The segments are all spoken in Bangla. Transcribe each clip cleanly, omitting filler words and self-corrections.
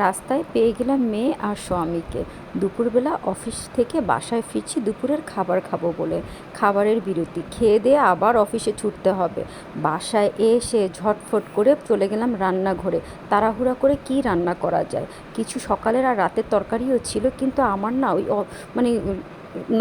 রাস্তায় পেয়ে গেলাম মেয়ে আর স্বামীকে। দুপুরবেলা অফিস থেকে বাসায় ফিরছি দুপুরের খাবার খাবো বলে। খাবারের বিরতি খেয়ে দিয়ে আবার অফিসে ছুটতে হবে। বাসায় এসে ঝটফট করে চলে গেলাম রান্নাঘরে। তাড়াহুড়া করে কি রান্না করা যায়, কিছু সকালের আর রাতের তরকারিও ছিল, কিন্তু আমার না ওই মানে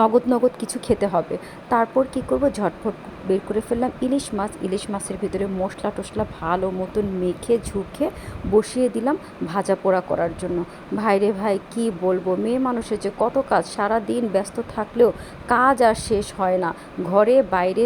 নগদ নগদ কিছু খেতে হবে। তারপর কি করব, ঝটফট বের করে ফেললাম ইলিশ মাছ। ইলিশ মাছের ভিতরে মশলা টশলা ভালো মতন মেখে ঝুঁকে বসিয়ে দিলাম ভাজা পোড়া করার জন্য। ভাইরে ভাই কি বলবো, মেয়ে মানুষের যে কত কাজ, সারা দিন ব্যস্ত থাকলেও কাজ আর শেষ হয় না। ঘরে বাইরে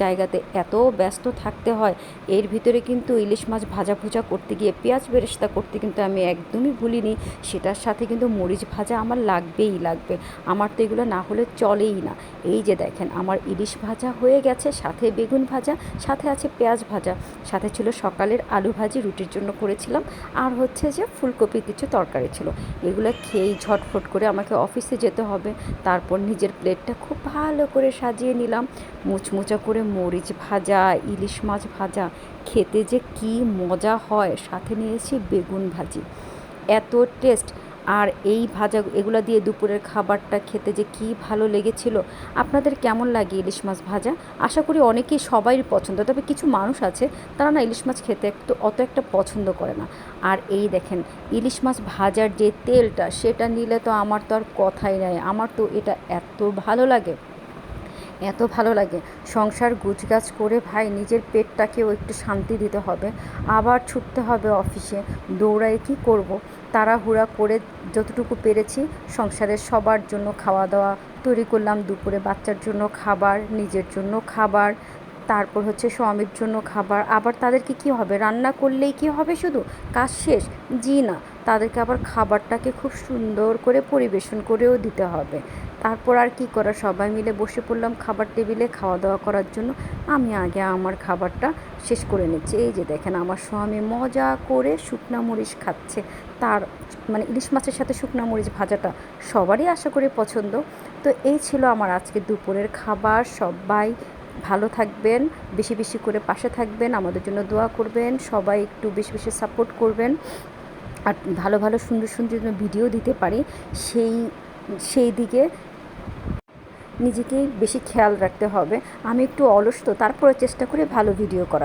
জায়গাতে এত ব্যস্ত থাকতে হয়। এর ভিতরে কিন্তু ইলিশ মাছ ভাজা ভুজা করতে গিয়ে পেঁয়াজ বেরেস্তা করতে কিন্তু আমি একদমই ভুলিনি। সেটার সাথে কিন্তু মরিচ ভাজা আমার লাগবেই লাগবে। আমার তো এগুলো না হলে চলেই না। এই যে দেখেন আমার ইলিশ ভাজা হয়ে গেছে, সাথে বেগুন ভাজা, সাথে আছে পেঁয়াজ ভাজা, সাথে ছিল সকালের আলু ভাজি রুটির জন্য করেছিলাম, আর হচ্ছে যে ফুলকপির কিছু তরকারি ছিল। এগুলো খেয়েই ঝটফট করে আমাকে অফিসে যেতে হবে। তারপর নিজের প্লেটটা খুব ভালো করে সাজিয়ে নিলাম, মুচমুচা করে মরিচ ভাজা, ইলিশ মাছ ভাজা, খেতে যে কি মজা হয়। সাথে নিয়েছি বেগুন ভাজি, এত টেস্ট। আর এই ভাজা এগুলো দিয়ে দুপুরের খাবারটা খেতে যে কী ভালো লেগেছিল। আপনাদের কেমন লাগে ইলিশ মাছ ভাজা? আশা করি অনেকেই সবাই পছন্দ, তবে কিছু মানুষ আছে তারা না ইলিশ মাছ খেতে একটু অত একটা পছন্দ করে না। আর এই দেখেন ইলিশ মাছ ভাজার যে তেলটা, সেটা নিলে তো আমার তো আর কথাই নাই। আমার তো এটা এত ভালো লাগে, এত ভালো লাগে। সংসার গুছগাছ করে ভাই নিজের পেটটাকেও একটু শান্তি দিতে হবে, আবার ছুটতে হবে অফিসে। দৌড়াই কি করব, তাড়াহুড়া করে যতটুকু পেরেছি সংসারের সবার জন্য খাওয়া দাওয়া তৈরি করলাম। দুপুরে বাচ্চার জন্য খাবার, নিজের জন্য খাবার, তারপর হচ্ছে স্বামীর জন্য খাবার। আবার তাদেরকে কি হবে, রান্না করলেই কি হবে শুধু কাজ শেষ? জি না, তাদেরকে আবার খাবারটাকে খুব সুন্দর করে পরিবেশন করেও দিতে হবে। তারপর আর কি করা, সবাই মিলে বসে পড়লাম খাবার টেবিলে খাওয়া দাওয়া করার জন্য। আমি আগে আমার খাবারটা শেষ করে নিচ্ছি। এই যে দেখেন আমার স্বামী মজা করে শুকনা মরিচ খাচ্ছে। তার মানে ইলিশ মাছের সাথে শুকনা মরিচ ভাজাটা সবারই আশা করি পছন্দ। তো এই ছিল আমার আজকে দুপুরের খাবার। সবাই ভালো থাকবেন, বেশি বেশি করে পাশে থাকবেন, আমাদের জন্য দোয়া করবেন, সবাই একটু বেশি বেশি সাপোর্ট করবেন। আর ভালো ভালো সুন্দর সুন্দর ভিডিও দিতে পারি সেই সেই দিকে নিজেকেই বেশি খেয়াল রাখতে হবে। আমি একটু অলস, তো তারপরে চেষ্টা করি ভালো ভিডিও করার।